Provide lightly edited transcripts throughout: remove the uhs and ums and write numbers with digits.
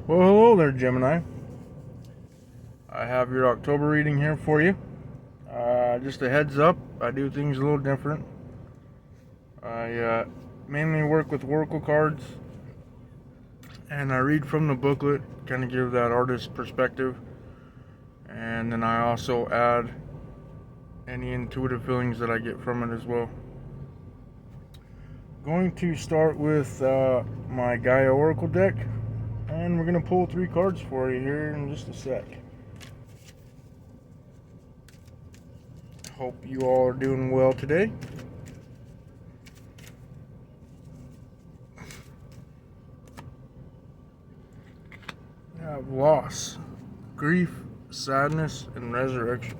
Well, hello there, Gemini. I have your October reading here for you. Just a heads up, I do things a little different. I mainly work with oracle cards, and I read from the booklet, kind of give that artist perspective, and then I also add any intuitive feelings that I get from it as well. Going to start with my Gaia Oracle deck, and we're going to pull 3 cards for you here in just a sec. Hope you all are doing well today. We have loss, grief, sadness, and resurrection.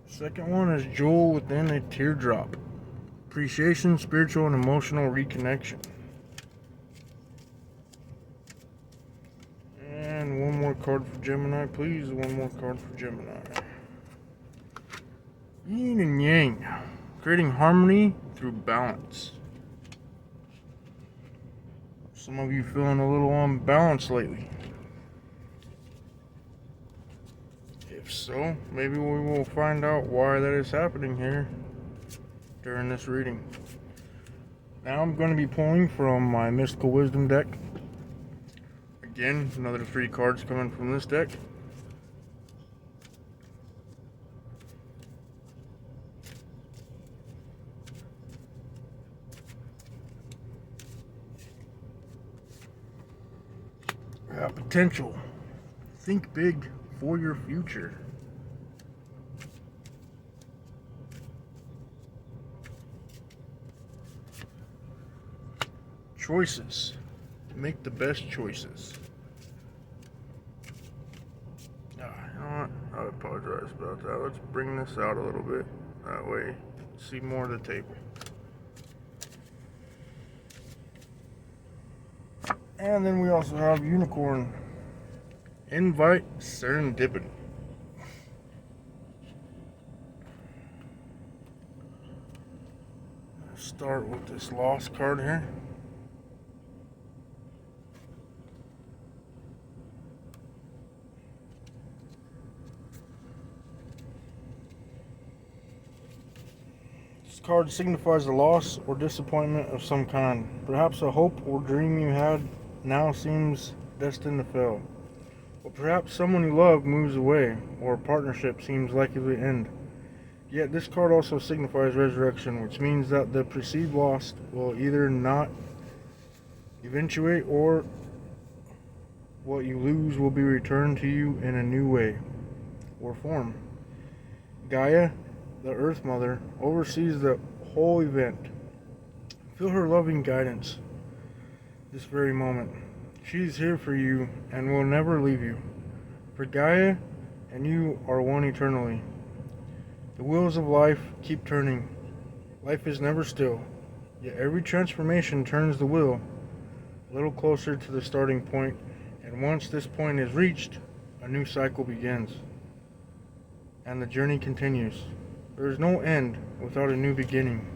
Second one is jewel within a teardrop. Appreciation, spiritual, and emotional reconnection. And one more card for Gemini, please. One more card for Gemini. Yin and yang, creating harmony through balance. Some of you feeling a little unbalanced lately. If so, maybe we will find out why that is happening here during this reading. Now I'm going to be pulling from my Mystical Wisdom deck. Again, another 3 cards coming from this deck. Potential. Think big for your future. Choices. Make the best choices. You know what? I apologize about that. Let's bring this out a little bit. That way, see more of the table. And then we also have Unicorn. Invite serendipity. Let's start with this lost card here. This card signifies the loss or disappointment of some kind. Perhaps a hope or dream you had now seems destined to fail. Or perhaps someone you love moves away, or a partnership seems likely to end. Yet this card also signifies resurrection, which means that the perceived loss will either not eventuate, or what you lose will be returned to you in a new way or form. Gaia, the Earth Mother, oversees the whole event. Feel her loving guidance this very moment. She is here for you and will never leave you. For Gaia and you are one eternally. The wheels of life keep turning. Life is never still. Yet every transformation turns the wheel a little closer to the starting point, and once this point is reached, a new cycle begins. And the journey continues. There is no end without a new beginning.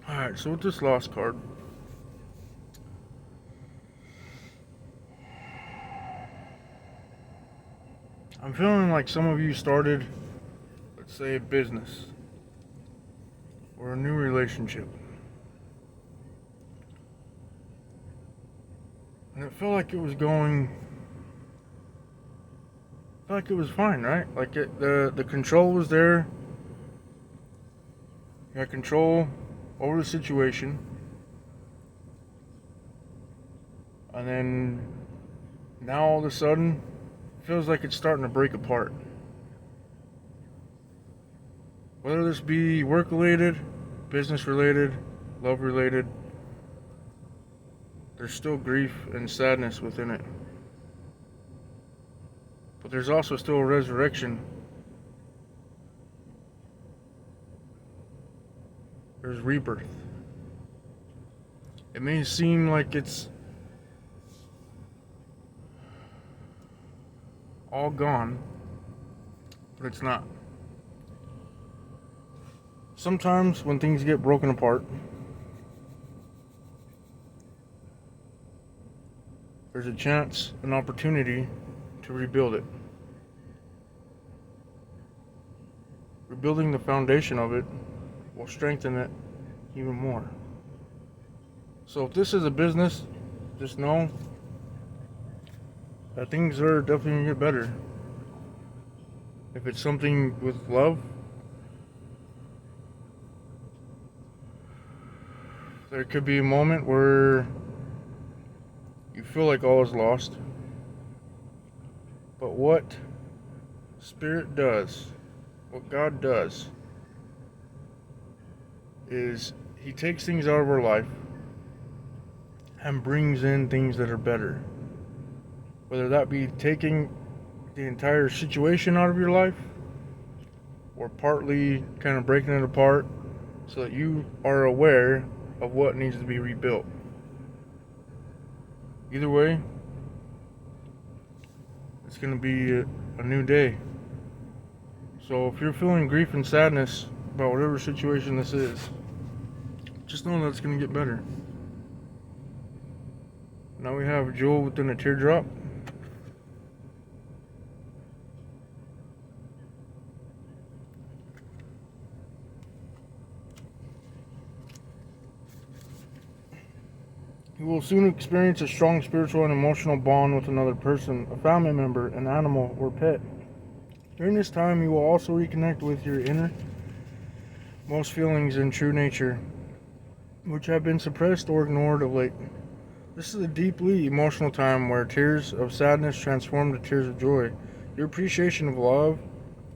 Alright, so with this lost card, I'm feeling like some of you started, let's say, a business or a new relationship. And it felt like it was fine, right? Like the control was there. You had control over the situation. And then now all of a sudden, it feels like it's starting to break apart. Whether this be work related, business related, love related, there's still grief and sadness within it. But there's also still a resurrection. There's rebirth. It may seem like it's all gone, but it's not. Sometimes when things get broken apart, there's a chance, an opportunity to rebuild it. Rebuilding the foundation of it will strengthen it even more. So if this is a business, just know that things are definitely going to get better. If it's something with love, there could be a moment where you feel like all is lost. But what Spirit does, what God does, is He takes things out of our life and brings in things that are better. Whether that be taking the entire situation out of your life, or partly kind of breaking it apart so that you are aware of what needs to be rebuilt. Either way, it's going to be a new day. So if you're feeling grief and sadness about whatever situation this is, just know that it's going to get better. Now we have Jewel within a teardrop. You will soon experience a strong spiritual and emotional bond with another person, a family member, an animal, or pet. During this time, you will also reconnect with your innermost feelings and true nature, which have been suppressed or ignored of late. This is a deeply emotional time where tears of sadness transform to tears of joy. Your appreciation of love,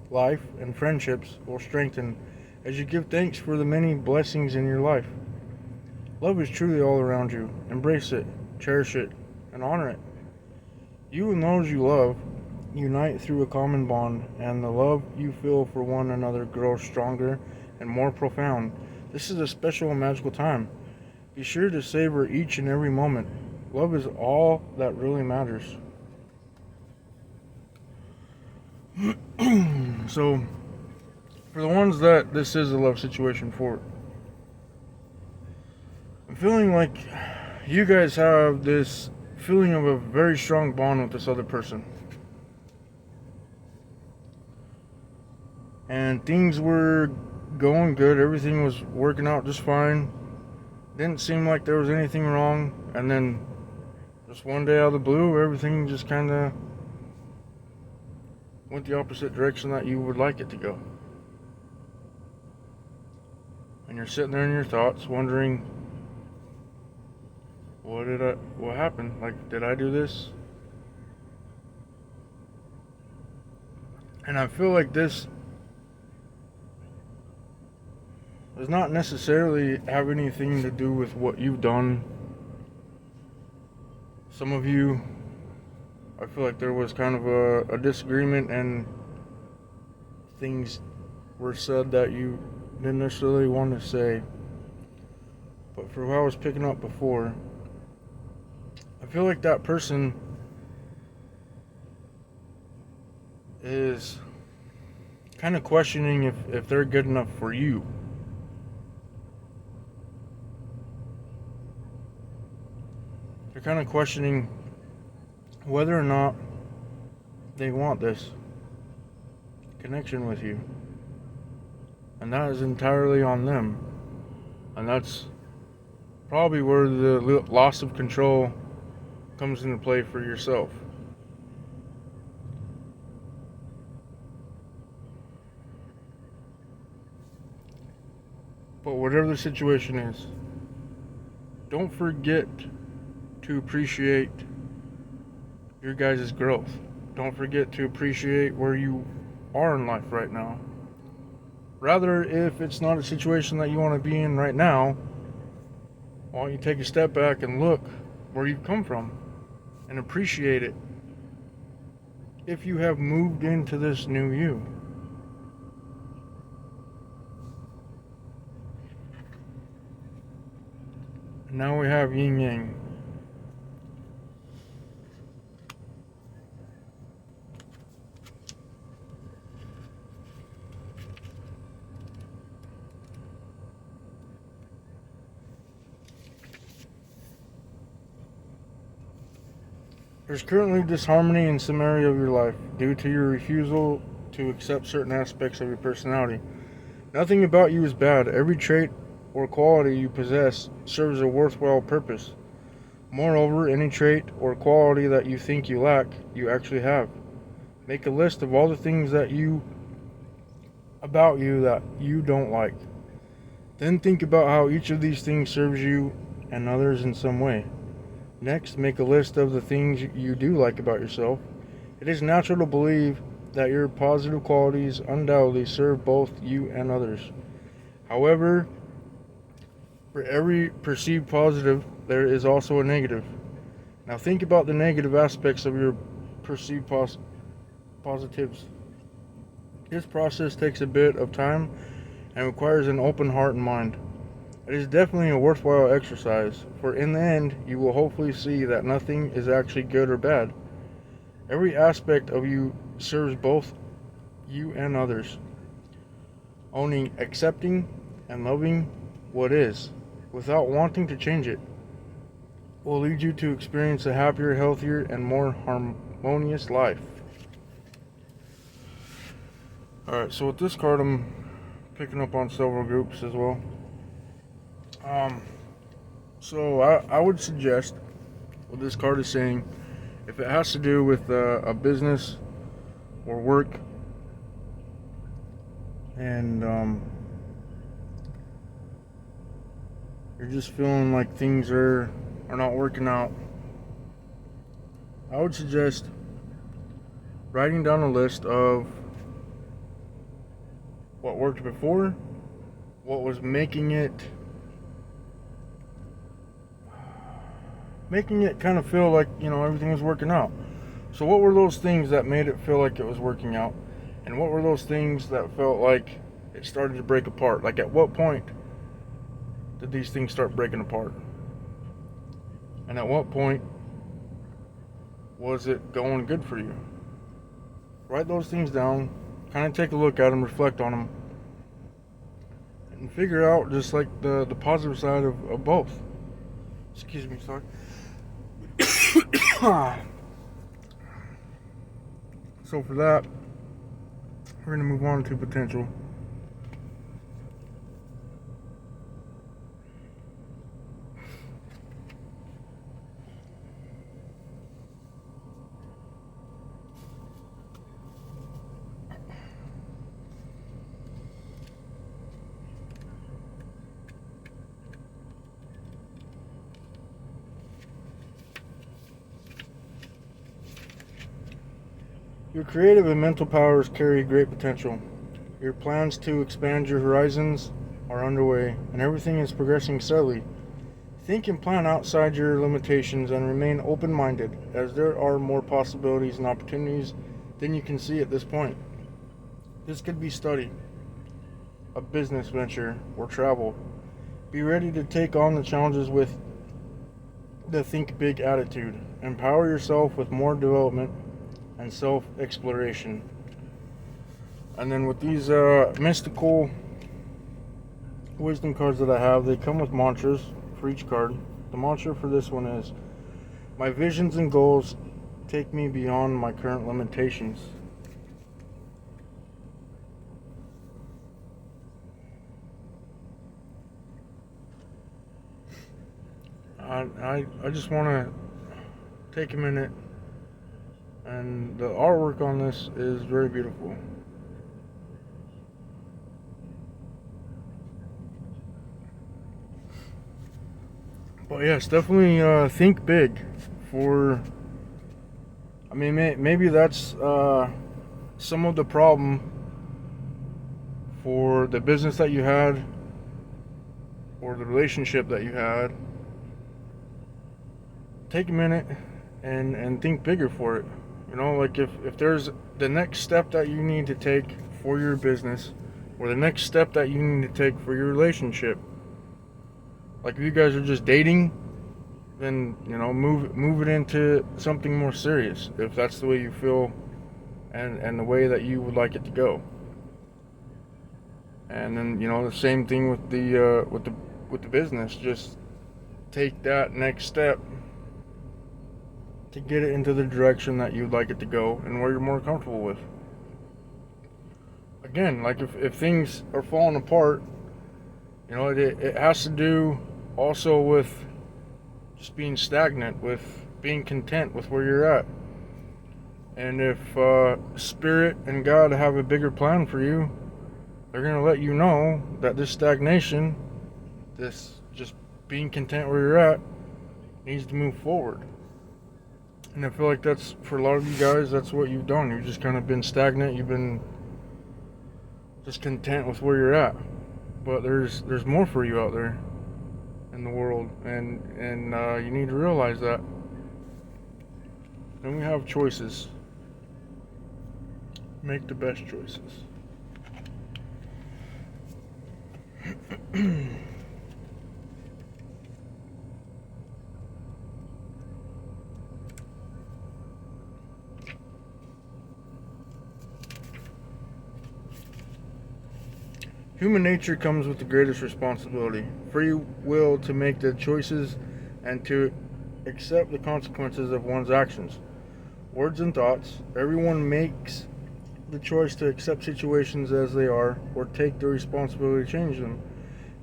life, and friendships will strengthen as you give thanks for the many blessings in your life. Love is truly all around you. Embrace it, cherish it, and honor it. You and those you love unite through a common bond, and the love you feel for one another grows stronger and more profound. This is a special and magical time. Be sure to savor each and every moment. Love is all that really matters. So, for the ones that this is a love situation for, I'm feeling like you guys have this feeling of a very strong bond with this other person. And things were going good, everything was working out just fine. Didn't seem like there was anything wrong, and then just one day out of the blue, everything just kind of went the opposite direction that you would like it to go. And you're sitting there in your thoughts wondering, what happened? Like, did I do this? And I feel like this does not necessarily have anything to do with what you've done. Some of you, I feel like there was kind of a disagreement and things were said that you didn't necessarily want to say. But for what I was picking up before, I feel like that person is kind of questioning if they're good enough for you. They're kind of questioning whether or not they want this connection with you. And that is entirely on them. And that's probably where the loss of control comes into play for yourself. But whatever the situation is, don't forget to appreciate your guys' growth. Don't forget to appreciate where you are in life right now. Rather, if it's not a situation that you want to be in right now, why don't you take a step back and look where you've come from and appreciate it if you have moved into this new you. And now we have yin yang. There's currently disharmony in some area of your life due to your refusal to accept certain aspects of your personality. Nothing about you is bad. Every trait or quality you possess serves a worthwhile purpose. Moreover, any trait or quality that you think you lack, you actually have. Make a list of all the things about you that you don't like. Then think about how each of these things serves you and others in some way. Next, make a list of the things you do like about yourself. It is natural to believe that your positive qualities undoubtedly serve both you and others. However, for every perceived positive, there is also a negative. Now think about the negative aspects of your perceived positives. This process takes a bit of time and requires an open heart and mind. It is definitely a worthwhile exercise, for in the end, you will hopefully see that nothing is actually good or bad. Every aspect of you serves both you and others. Owning, accepting, and loving what is, without wanting to change it, will lead you to experience a happier, healthier, and more harmonious life. Alright, so with this card, I'm picking up on several groups as well. So I would suggest what this card is saying, if it has to do with a business or work, and you're just feeling like things are not working out, I would suggest writing down a list of what worked before, what was making it kind of feel like, everything was working out. So what were those things that made it feel like it was working out? And what were those things that felt like it started to break apart? Like, at what point did these things start breaking apart? And at what point was it going good for you? Write those things down, kind of take a look at them, reflect on them, and figure out just like the positive side of both. Excuse me, sorry. So for that, we're going to move on to potential. Your creative and mental powers carry great potential. Your plans to expand your horizons are underway, and everything is progressing steadily. Think and plan outside your limitations and remain open-minded, as there are more possibilities and opportunities than you can see at this point. This could be study, a business venture, or travel. Be ready to take on the challenges with the think big attitude. Empower yourself with more development and self-exploration. And then with these mystical wisdom cards that I have, they come with mantras for each card. The mantra for this one is, my visions and goals take me beyond my current limitations. I just want to take a minute, and the artwork on this is very beautiful. But yes, definitely think big. Maybe that's some of the problem for the business that you had or the relationship that you had. Take a minute and think bigger for it. Like if there's the next step that you need to take for your business, or the next step that you need to take for your relationship. Like if you guys are just dating, then move it into something more serious if that's the way you feel and the way that you would like it to go. And then the same thing with the business. Just take that next step to get it into the direction that you'd like it to go and where you're more comfortable with. Again, like if things are falling apart, it has to do also with just being stagnant, with being content with where you're at. And if Spirit and God have a bigger plan for you, they're going to let you know that this stagnation, this just being content where you're at, needs to move forward. And I feel like that's, for a lot of you guys, that's what you've done. You've just kind of been stagnant. You've been just content with where you're at. But there's more for you out there in the world, and you need to realize that. And we have choices. Make the best choices. Human nature comes with the greatest responsibility. Free will to make the choices and to accept the consequences of one's actions, words, and thoughts. Everyone makes the choice to accept situations as they are or take the responsibility to change them.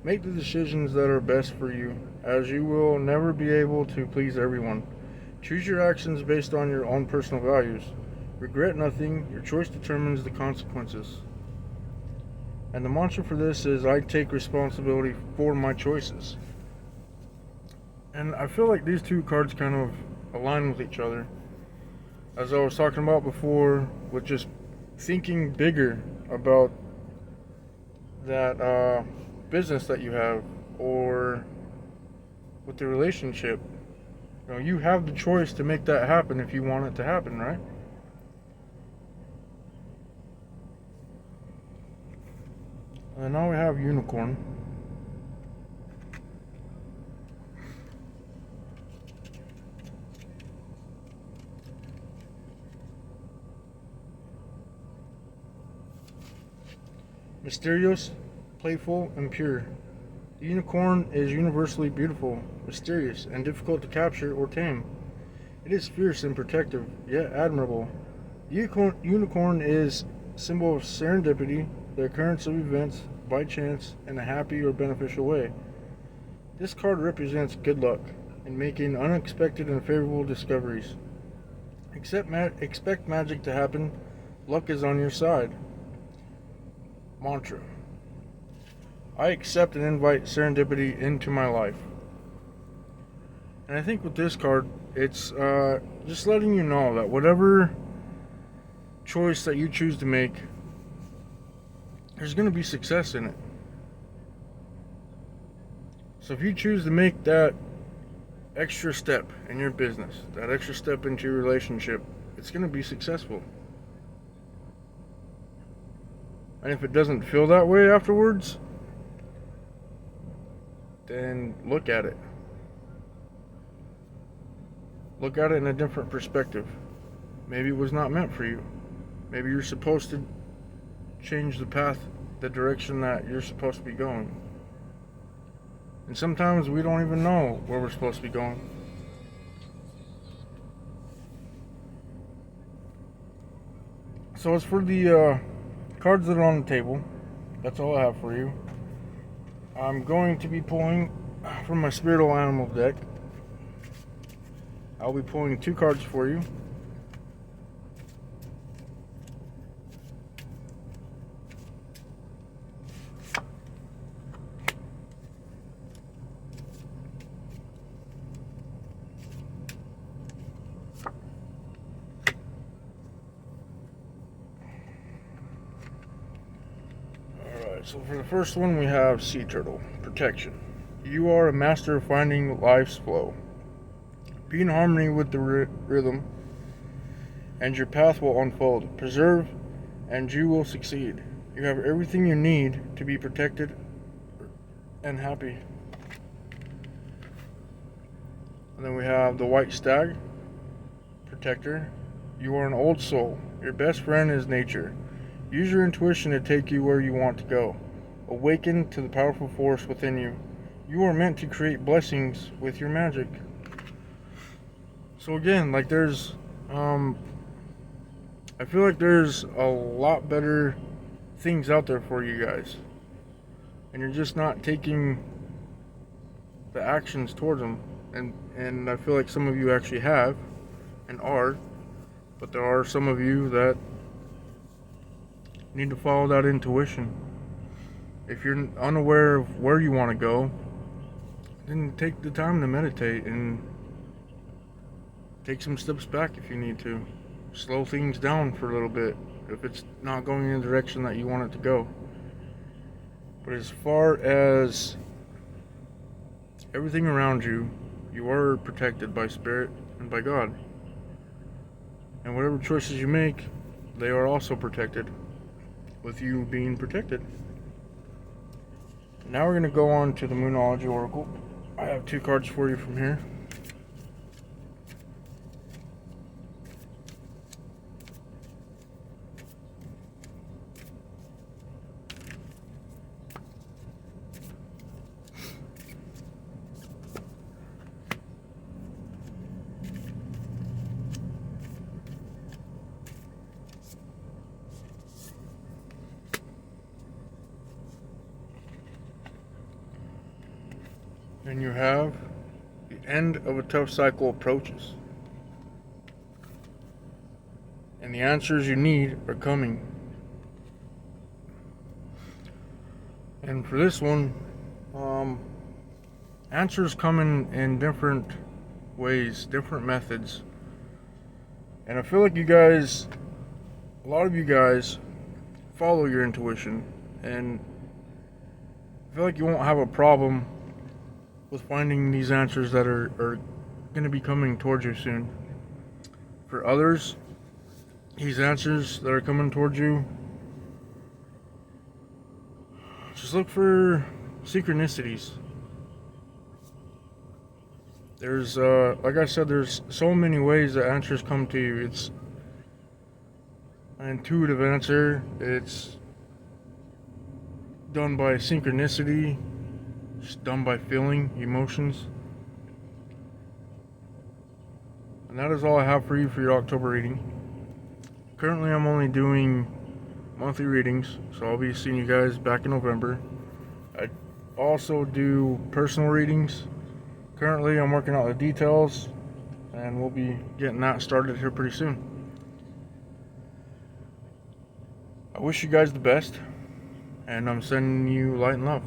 Make the decisions that are best for you, as you will never be able to please everyone. Choose your actions based on your own personal values. Regret nothing. Your choice determines the consequences. And the mantra for this is, I take responsibility for my choices. And I feel like these two cards kind of align with each other. As I was talking about before, with just thinking bigger about that business that you have, or with the relationship. You have the choice to make that happen if you want it to happen, right? And now we have Unicorn. Mysterious, playful, and pure. The unicorn is universally beautiful, mysterious, and difficult to capture or tame. It is fierce and protective, yet admirable. Unicorn is a symbol of serendipity, the occurrence of events by chance in a happy or beneficial way. This card represents good luck in making unexpected and favorable discoveries. Expect magic to happen. Luck is on your side. Mantra. I accept and invite serendipity into my life. And I think with this card, it's just letting you know that whatever choice that you choose to make, there's going to be success in it. So if you choose to make that extra step in your business, that extra step into your relationship, it's going to be successful. And if it doesn't feel that way afterwards, then look at it. Look at it in a different perspective. Maybe it was not meant for you. Maybe you're supposed to change the path, the direction that you're supposed to be going. And sometimes we don't even know where we're supposed to be going. So as for the cards that are on the table, that's all I have for you. I'm going to be pulling from my spiritual animal deck. I'll be pulling 2 cards for you. So for the first one, we have Sea Turtle, Protection. You are a master of finding life's flow. Be in harmony with the rhythm, and your path will unfold. Preserve, and you will succeed. You have everything you need to be protected and happy. And then we have the White Stag, Protector. You are an old soul. Your best friend is nature. Use your intuition to take you where you want to go. Awaken to the powerful force within you. You are meant to create blessings with your magic. So again, like there's, I feel like there's a lot better things out there for you guys, and you're just not taking the actions towards them. And I feel like some of you actually have and are, but there are some of you that need to follow that intuition. If you're unaware of where you want to go, then take the time to meditate and take some steps back if you need to. Slow things down for a little bit if it's not going in the direction that you want it to go. But as far as everything around you, you are protected by Spirit and by God. And whatever choices you make, they are also protected, with you being protected. Now we're going to go on to the Moonology Oracle. I have 2 cards for you from here. And you have the end of a tough cycle approaches. And the answers you need are coming. And for this one, answers come in different ways, different methods. And I feel like you guys, a lot of you guys, follow your intuition. And I feel like you won't have a problem with finding these answers that are going to be coming towards you soon. For others, these answers that are coming towards you, just look for synchronicities. There's, like I said, there's so many ways that answers come to you. It's an intuitive answer. It's done by synchronicity. It's done by feeling, emotions. And that is all I have for you for your October reading. Currently I'm only doing monthly readings, so I'll be seeing you guys back in November. I also do personal readings. Currently I'm working out the details, and we'll be getting that started here pretty soon. I wish you guys the best, and I'm sending you light and love.